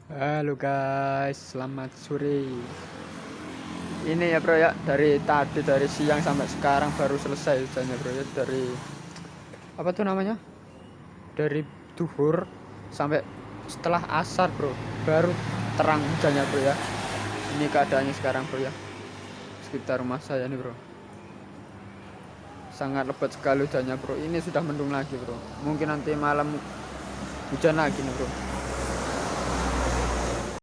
Halo guys, selamat sore. Ini ya bro ya, dari siang sampai sekarang baru selesai hujannya bro ya. Dari apa tuh namanya? Dari duhur sampai setelah asar bro, baru terang hujannya bro ya. Ini keadaannya sekarang bro ya. Sekitar rumah saya nih bro. Sangat lebat sekali hujannya bro. Ini sudah mendung lagi bro. Mungkin nanti malam hujan lagi nih bro.